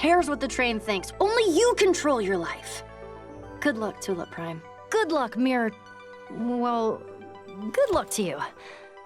cares what the train thinks? Only you control your life. Good luck, Tulip Prime. Good luck, Mirror... Well, good luck to you.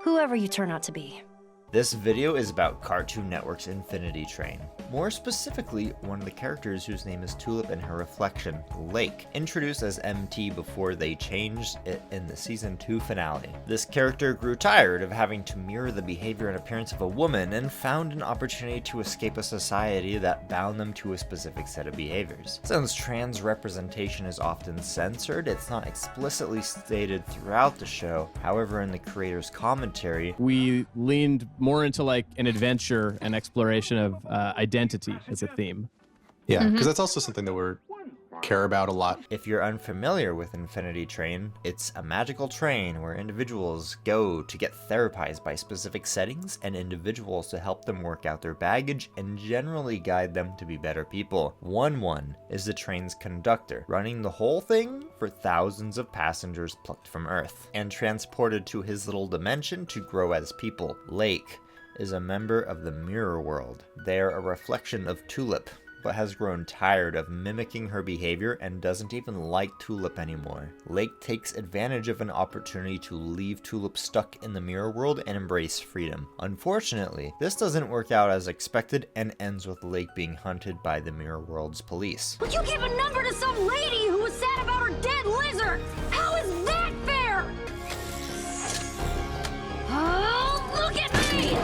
Whoever you turn out to be. This video is about Cartoon Network's Infinity Train. More specifically, one of the characters whose name is Tulip and her reflection, Lake, introduced as MT before they changed it in the season 2 finale. This character grew tired of having to mirror the behavior and appearance of a woman and found an opportunity to escape a society that bound them to a specific set of behaviors. Since trans representation is often censored, it's not explicitly stated throughout the show. However, in the creator's commentary, we leaned more into like an adventure and exploration of identity as a theme. Yeah, because that's also something that we care about a lot. If you're unfamiliar with Infinity Train, it's a magical train where individuals go to get therapized by specific settings and individuals to help them work out their baggage and generally guide them to be better people. 1-1 is the train's conductor, running the whole thing for thousands of passengers plucked from Earth and transported to his little dimension to grow as people. Lake is a member of the mirror world. They're a reflection of Tulip, but has grown tired of mimicking her behavior and doesn't even like Tulip anymore. Lake takes advantage of an opportunity to leave Tulip stuck in the mirror world and embrace freedom. Unfortunately, this doesn't work out as expected and ends with Lake being hunted by the mirror world's police. But you gave a number to some lady who was sad about her dead lizard! How is that fair? Oh, look at me!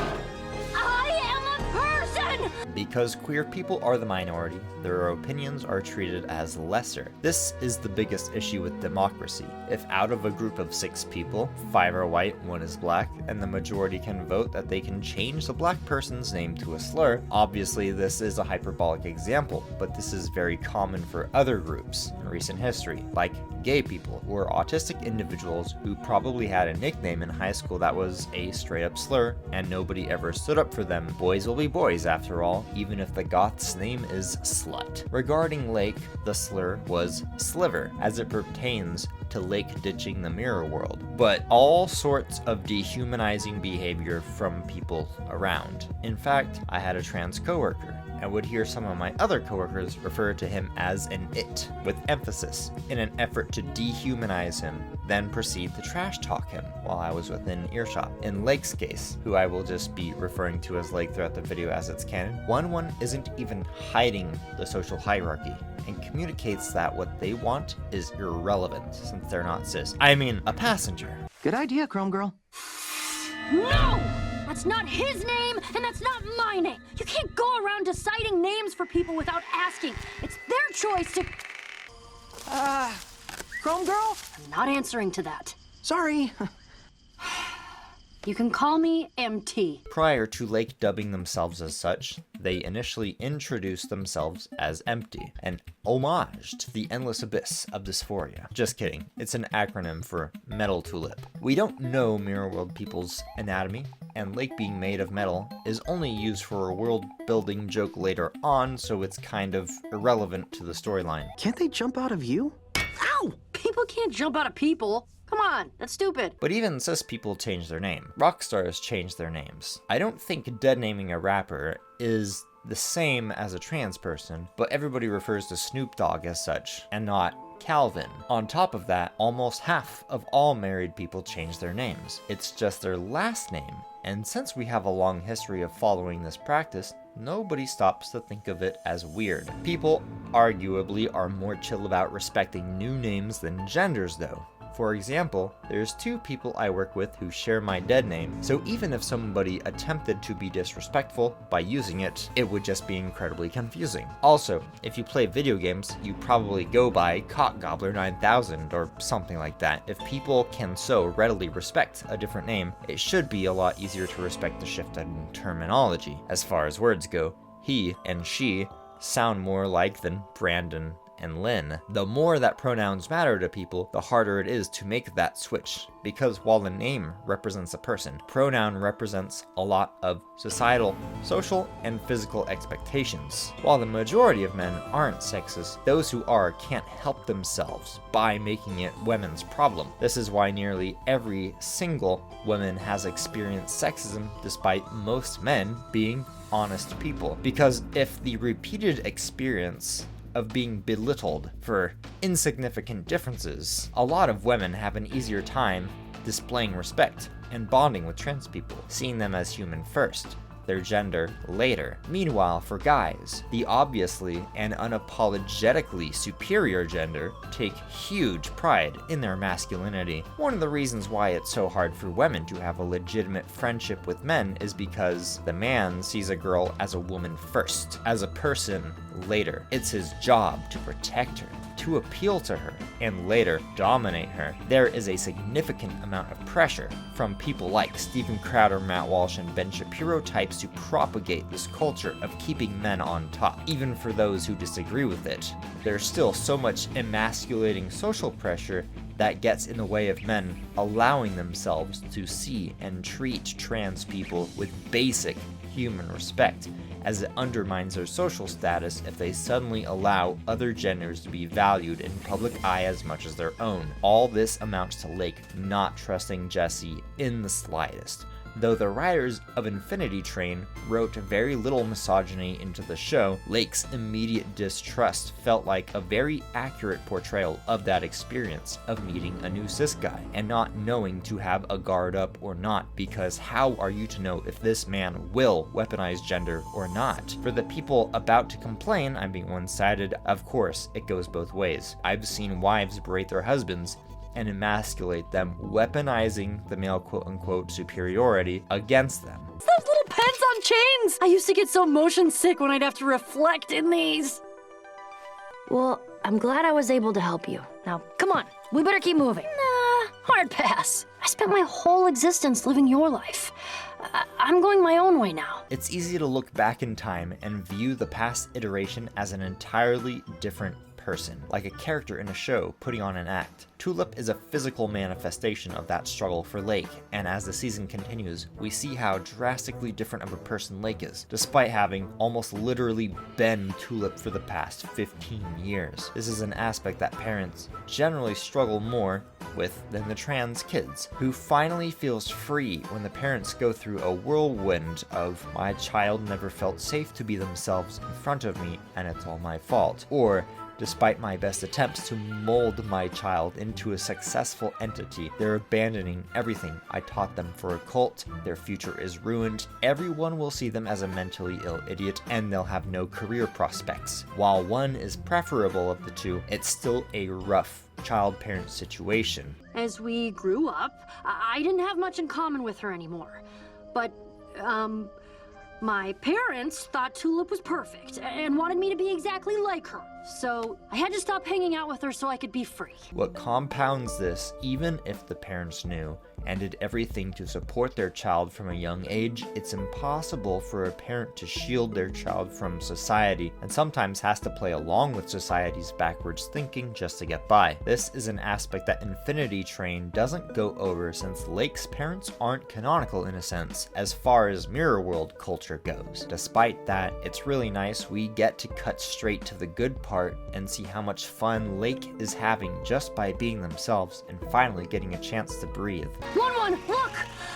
I am a person! Because queer people are the minority, their opinions are treated as lesser. This is the biggest issue with democracy. If out of a group of 6 people, 5 are white, 1 is black, and the majority can vote that they can change the black person's name to a slur, obviously this is a hyperbolic example, but this is very common for other groups in recent history, like gay people, or autistic individuals who probably had a nickname in high school that was a straight up slur, and nobody ever stood up for them. Boys will be boys after all, even if the goth's name is Slut. Regarding Lake, the slur was Sliver, as it pertains to Lake ditching the mirror world, but all sorts of dehumanizing behavior from people around. In fact, I had a trans coworker. I would hear some of my other coworkers refer to him as an it, with emphasis, in an effort to dehumanize him, then proceed to trash talk him while I was within earshot. In Lake's case, who I will just be referring to as Lake throughout the video as it's canon, 1-1 isn't even hiding the social hierarchy and communicates that what they want is irrelevant since they're not cis. I mean, a passenger. Good idea, Chrome Girl. No! That's not his name, and that's not my name. You can't go around deciding names for people without asking. It's their choice to... Chrome Girl? I'm not answering to that. Sorry. You can call me MT. Prior to Lake dubbing themselves as such, they initially introduced themselves as Empty, an homage to the endless abyss of dysphoria. Just kidding, it's an acronym for Metal Tulip. We don't know Mirror World people's anatomy, and Lake being made of metal is only used for a world-building joke later on, so it's kind of irrelevant to the storyline. Can't they jump out of you? Ow! People can't jump out of people. Come on, that's stupid. But even cis people change their name. Rock stars change their names. I don't think dead naming a rapper is the same as a trans person, but everybody refers to Snoop Dogg as such, and not Calvin. On top of that, almost half of all married people change their names. It's just their last name. And since we have a long history of following this practice, nobody stops to think of it as weird. People, arguably, are more chill about respecting new names than genders though. For example, there's 2 people I work with who share my dead name, so even if somebody attempted to be disrespectful by using it, it would just be incredibly confusing. Also, if you play video games, you probably go by Cock Gobbler 9000 or something like that. If people can so readily respect a different name, it should be a lot easier to respect the shift in terminology. As far as words go, he and she sound more alike than Brandon and Lynn. The more that pronouns matter to people, the harder it is to make that switch. Because while the name represents a person, pronoun represents a lot of societal, social, and physical expectations. While the majority of men aren't sexist, those who are can't help themselves by making it women's problem. This is why nearly every single woman has experienced sexism, despite most men being honest people. Because if the repeated experience of being belittled for insignificant differences, a lot of women have an easier time displaying respect and bonding with trans people, seeing them as human first, their gender later. Meanwhile, for guys, the obviously and unapologetically superior gender take huge pride in their masculinity. One of the reasons why it's so hard for women to have a legitimate friendship with men is because the man sees a girl as a woman first, as a person later. It's his job to protect her, to appeal to her, and later dominate her. There is a significant amount of pressure from people like Steven Crowder, Matt Walsh, and Ben Shapiro types to propagate this culture of keeping men on top. Even for those who disagree with it, there's still so much emasculating social pressure that gets in the way of men allowing themselves to see and treat trans people with basic human respect, as it undermines their social status if they suddenly allow other genders to be valued in public eye as much as their own. All this amounts to Lake not trusting Jesse in the slightest. Though the writers of Infinity Train wrote very little misogyny into the show, Lake's immediate distrust felt like a very accurate portrayal of that experience of meeting a new cis guy and not knowing to have a guard up or not, because how are you to know if this man will weaponize gender or not? For the people about to complain I'm being one-sided, of course, it goes both ways. I've seen wives berate their husbands and emasculate them, weaponizing the male quote-unquote superiority against them. Those little pens on chains! I used to get so motion sick when I'd have to reflect in these. Well, I'm glad I was able to help you. Now, come on, we better keep moving. Nah, hard pass. I spent my whole existence living your life. I'm going my own way now. It's easy to look back in time and view the past iteration as an entirely different person, like a character in a show putting on an act. Tulip is a physical manifestation of that struggle for Lake, and as the season continues, we see how drastically different of a person Lake is, despite having almost literally been Tulip for the past 15 years. This is an aspect that parents generally struggle more with than the trans kids, who finally feels free when the parents go through a whirlwind of "my child never felt safe to be themselves in front of me and it's all my fault," or "despite my best attempts to mold my child into a successful entity, they're abandoning everything I taught them for a cult, their future is ruined, everyone will see them as a mentally ill idiot, and they'll have no career prospects." While one is preferable of the two, it's still a rough child-parent situation. As we grew up, I didn't have much in common with her anymore. But, my parents thought Tulip was perfect and wanted me to be exactly like her. So I had to stop hanging out with her so I could be free. What compounds this, even if the parents knew and did everything to support their child from a young age, it's impossible for a parent to shield their child from society, and sometimes has to play along with society's backwards thinking just to get by. This is an aspect that Infinity Train doesn't go over, since Lake's parents aren't canonical in a sense, as far as Mirror World culture goes. Despite that, it's really nice we get to cut straight to the good part and see how much fun Lake is having just by being themselves and finally getting a chance to breathe. 1-1, look!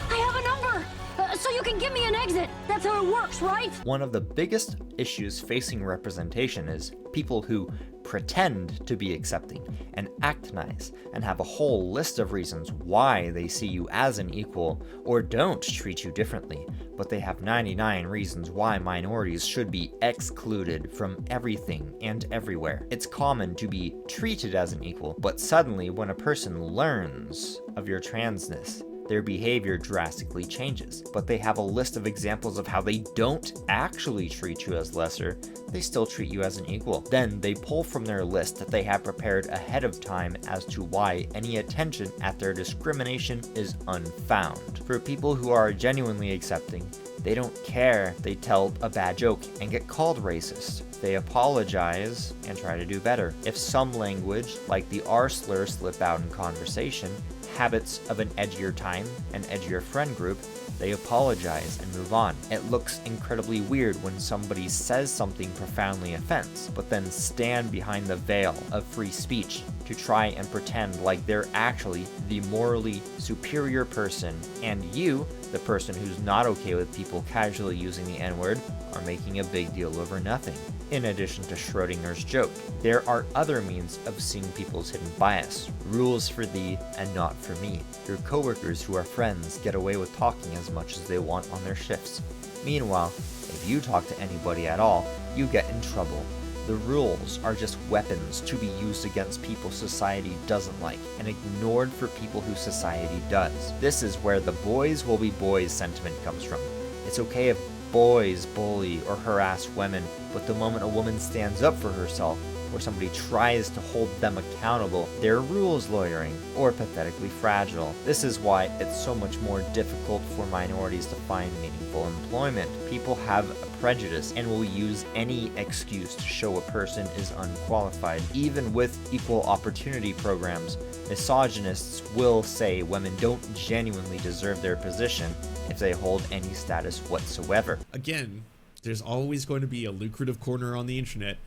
I have a number! So you can give me an exit. That's how it works, right? One of the biggest issues facing representation is people who pretend to be accepting and act nice and have a whole list of reasons why they see you as an equal or don't treat you differently, but they have 99 reasons why minorities should be excluded from everything and everywhere. It's common to be treated as an equal, but suddenly when a person learns of your transness, their behavior drastically changes. But they have a list of examples of how they don't actually treat you as lesser, they still treat you as an equal. Then they pull from their list that they have prepared ahead of time as to why any attention at their discrimination is unfound. For people who are genuinely accepting, they don't care. They tell a bad joke and get called racist. They apologize and try to do better. If some language, like the R slur, slip out in conversation, habits of an edgier time, an edgier friend group, they apologize and move on. It looks incredibly weird when somebody says something profoundly offensive, but then stand behind the veil of free speech to try and pretend like they're actually the morally superior person, and you, the person who's not okay with people casually using the N-word, are making a big deal over nothing. In addition to Schrodinger's joke, there are other means of seeing people's hidden bias. Rules for thee and not for me. Your coworkers who are friends get away with talking as much as they want on their shifts. Meanwhile, if you talk to anybody at all, you get in trouble. The rules are just weapons to be used against people society doesn't like and ignored for people who society does. This is where the boys will be boys sentiment comes from. It's okay if boys bully or harass women, but the moment a woman stands up for herself or somebody tries to hold them accountable, they're rules lawyering or pathetically fragile. This is why it's so much more difficult for minorities to find meaningful employment. People have a prejudice and will use any excuse to show a person is unqualified. Even with equal opportunity programs, misogynists will say women don't genuinely deserve their position if they hold any status whatsoever. Again, there's always going to be a lucrative corner on the internet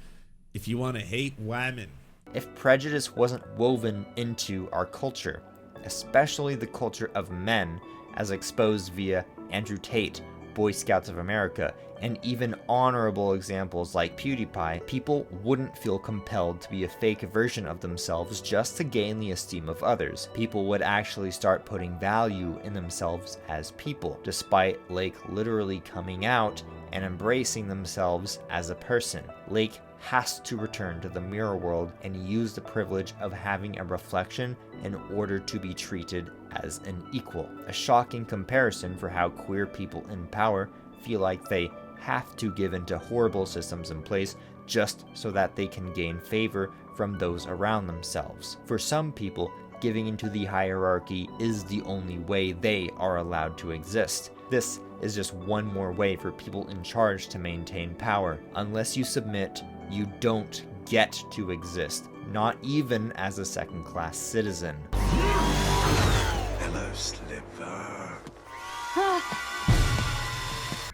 if you want to hate women. If prejudice wasn't woven into our culture, especially the culture of men, as exposed via Andrew Tate, Boy Scouts of America, and even honorable examples like PewDiePie, people wouldn't feel compelled to be a fake version of themselves just to gain the esteem of others. People would actually start putting value in themselves as people, despite Lake literally coming out and embracing themselves as a person. Lake has to return to the mirror world and use the privilege of having a reflection in order to be treated as an equal. A shocking comparison for how queer people in power feel like they have to give into horrible systems in place just so that they can gain favor from those around themselves. For some people, giving into the hierarchy is the only way they are allowed to exist. This is just one more way for people in charge to maintain power. Unless you submit, you don't get to exist, not even as a second-class citizen. Hello, Slipper.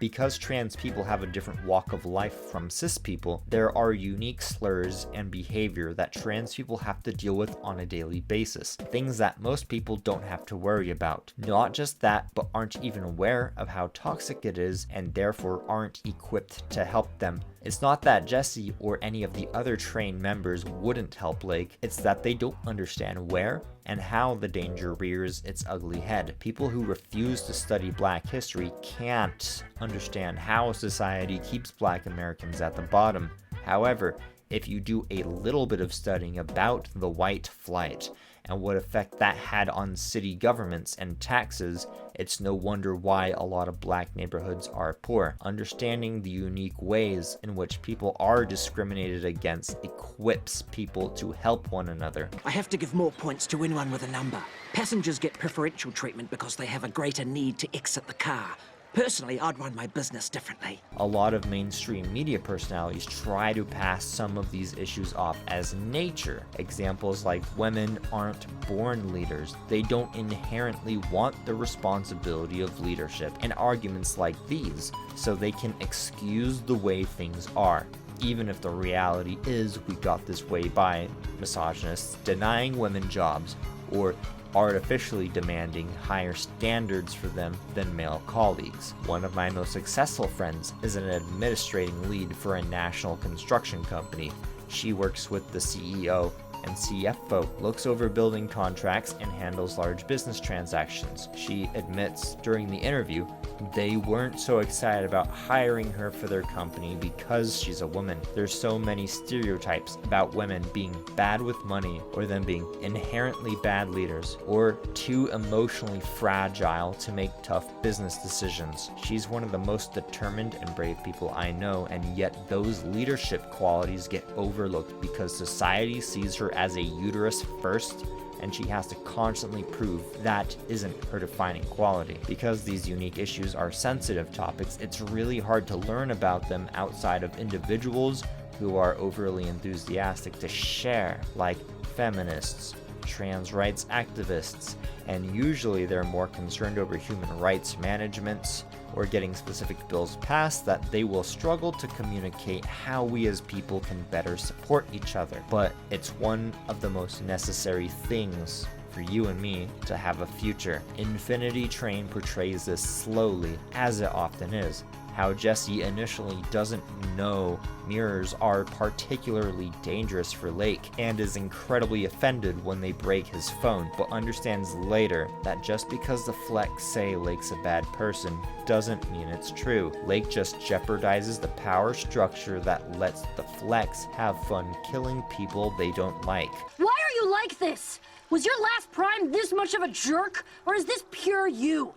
Because trans people have a different walk of life from cis people, there are unique slurs and behavior that trans people have to deal with on a daily basis. Things that most people don't have to worry about. Not just that, but aren't even aware of how toxic it is and therefore aren't equipped to help them. It's not that Jesse or any of the other trained members wouldn't help Lake, it's that they don't understand where and how the danger rears its ugly head. People who refuse to study Black history can't understand how society keeps Black Americans at the bottom. However, if you do a little bit of studying about the white flight and what effect that had on city governments and taxes, it's no wonder why a lot of Black neighborhoods are poor. Understanding the unique ways in which people are discriminated against equips people to help one another. I have to give more points to anyone with a number. Passengers get preferential treatment because they have a greater need to exit the car. Personally, I'd run my business differently. A lot of mainstream media personalities try to pass some of these issues off as nature. Examples like women aren't born leaders. They don't inherently want the responsibility of leadership, and arguments like these, so they can excuse the way things are. Even if the reality is we got this way by misogynists denying women jobs or artificially demanding higher standards for them than male colleagues. One of my most successful friends is an administrating lead for a national construction company. She works with the CEO and CFO, looks over building contracts, and handles large business transactions. She admits during the interview, They weren't so excited about hiring her for their company because she's a woman. There's so many stereotypes about women being bad with money, or them being inherently bad leaders, or too emotionally fragile to make tough business decisions. She's one of the most determined and brave people I know, and yet those leadership qualities get overlooked because society sees her as a uterus first, and she has to constantly prove that isn't her defining quality. Because these unique issues are sensitive topics, it's really hard to learn about them outside of individuals who are overly enthusiastic to share, like feminists, trans rights activists, and usually they're more concerned over human rights managements or getting specific bills passed that they will struggle to communicate how we as people can better support each other. But it's one of the most necessary things for you and me to have a future. Infinity Train portrays this slowly, as it often is. How Jesse initially doesn't know mirrors are particularly dangerous for Lake and is incredibly offended when they break his phone, but understands later that just because the Flecks say Lake's a bad person doesn't mean it's true. Lake just jeopardizes the power structure that lets the Flecks have fun killing people they don't like. Why are you like this? Was your last prime this much of a jerk? Or is this pure you?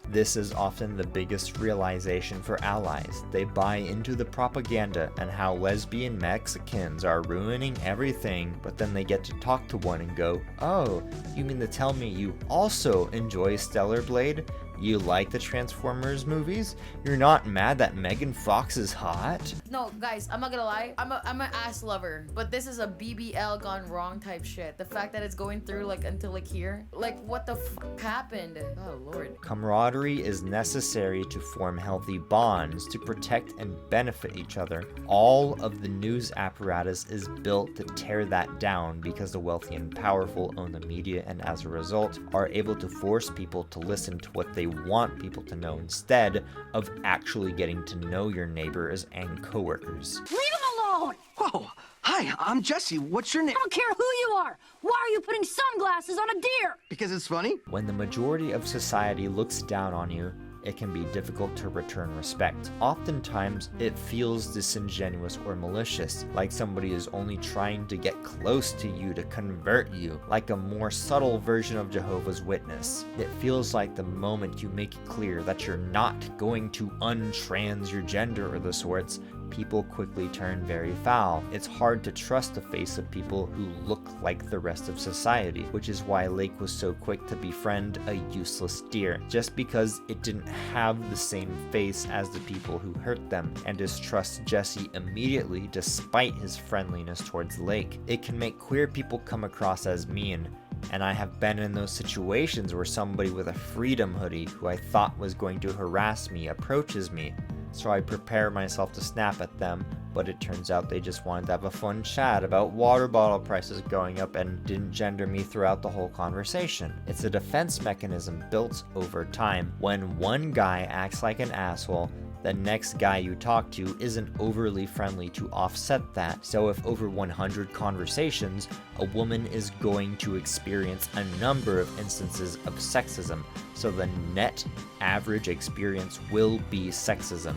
This is often the biggest realization for allies. They buy into the propaganda and how lesbian Mexicans are ruining everything, but then they get to talk to one and go, "Oh, you mean to tell me you also enjoy Stellar Blade? You like the Transformers movies? You're not mad that Megan Fox is hot?" No, guys, I'm not gonna lie. I'm an ass lover, but this is a BBL Gone Wrong type shit. The fact that it's going through like until like here, like what the fuck happened? Oh lord. Camaraderie is necessary to form healthy bonds to protect and benefit each other. All of the news apparatus is built to tear that down because the wealthy and powerful own the media, and as a result are able to force people to listen to what they want people to know instead of actually getting to know your neighbors and coworkers. Leave him alone! Whoa! Hi, I'm Jesse. What's your name? I don't care who you are! Why are you putting sunglasses on a deer? Because it's funny? When the majority of society looks down on you, it can be difficult to return respect. Oftentimes, it feels disingenuous or malicious, like somebody is only trying to get close to you to convert you, like a more subtle version of Jehovah's Witness. It feels like the moment you make it clear that you're not going to untrans your gender or the sorts, people quickly turn very foul. It's hard to trust the face of people who look like the rest of society, which is why Lake was so quick to befriend a useless deer, just because it didn't have the same face as the people who hurt them, and distrusts Jesse immediately despite his friendliness towards Lake. It can make queer people come across as mean, and I have been in those situations where somebody with a freedom hoodie who I thought was going to harass me approaches me. So I prepare myself to snap at them, but it turns out they just wanted to have a fun chat about water bottle prices going up and didn't gender me throughout the whole conversation. It's a defense mechanism built over time. When one guy acts like an asshole, the next guy you talk to isn't overly friendly to offset that. So if over 100 conversations, a woman is going to experience a number of instances of sexism, so the net average experience will be sexism.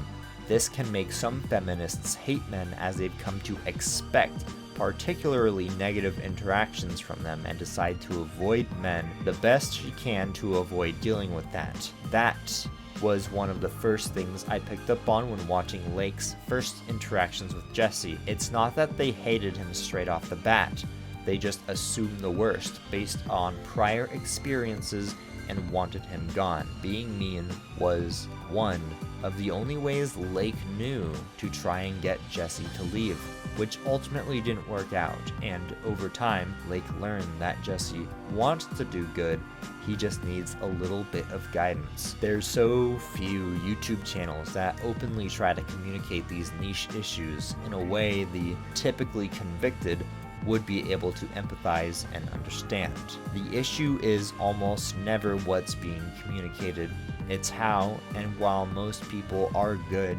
This can make some feminists hate men as they've come to expect particularly negative interactions from them and decide to avoid men the best she can to avoid dealing with that. That was one of the first things I picked up on when watching Lake's first interactions with Jesse. It's not that they hated him straight off the bat, they just assumed the worst based on prior experiences and wanted him gone. Being mean was one of the only ways Lake knew to try and get Jesse to leave, which ultimately didn't work out, and over time, Lake learned that Jesse wants to do good, he just needs a little bit of guidance. There's so few YouTube channels that openly try to communicate these niche issues in a way the typically convicted would be able to empathize and understand. The issue is almost never what's being communicated, it's how, and while most people are good,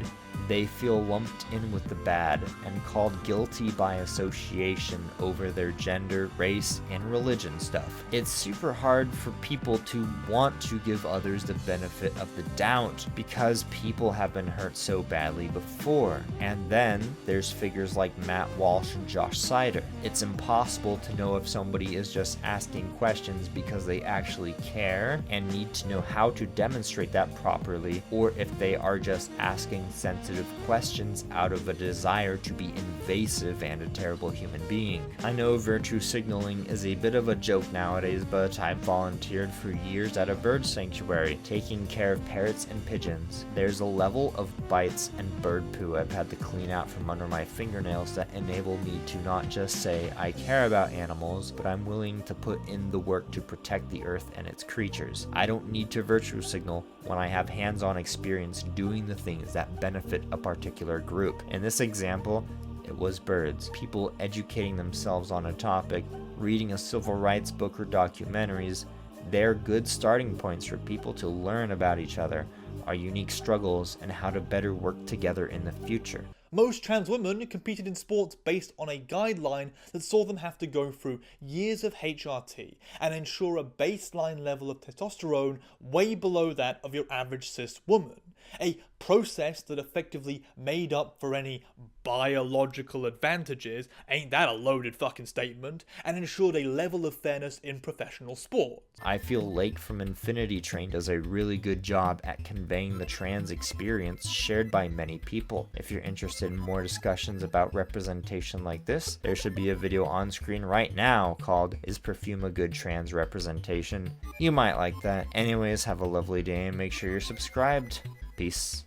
They feel lumped in with the bad and called guilty by association over their gender, race, and religion stuff. It's super hard for people to want to give others the benefit of the doubt because people have been hurt so badly before. And then there's figures like Matt Walsh and Josh Sider. It's impossible to know if somebody is just asking questions because they actually care and need to know how to demonstrate that properly, or if they are just asking sensitive questions out of a desire to be invasive and a terrible human being. I know virtue signaling is a bit of a joke nowadays, but I've volunteered for years at a bird sanctuary, taking care of parrots and pigeons. There's a level of bites and bird poo I've had to clean out from under my fingernails that enable me to not just say I care about animals, but I'm willing to put in the work to protect the earth and its creatures. I don't need to virtue signal when I have hands-on experience doing the things that benefit a particular group. In this example, it was birds. People educating themselves on a topic, reading a civil rights book or documentaries, they're good starting points for people to learn about each other, our unique struggles, and how to better work together in the future. Most trans women competed in sports based on a guideline that saw them have to go through years of HRT and ensure a baseline level of testosterone way below that of your average cis woman. A process that effectively made up for any biological advantages, ain't that a loaded fucking statement, and ensured a level of fairness in professional sport. I feel Lake from Infinity Train does a really good job at conveying the trans experience shared by many people. If you're interested in more discussions about representation like this, there should be a video on screen right now called "Is Perfume a Good Trans Representation?" You might like that. Anyways, have a lovely day and make sure you're subscribed. Peace.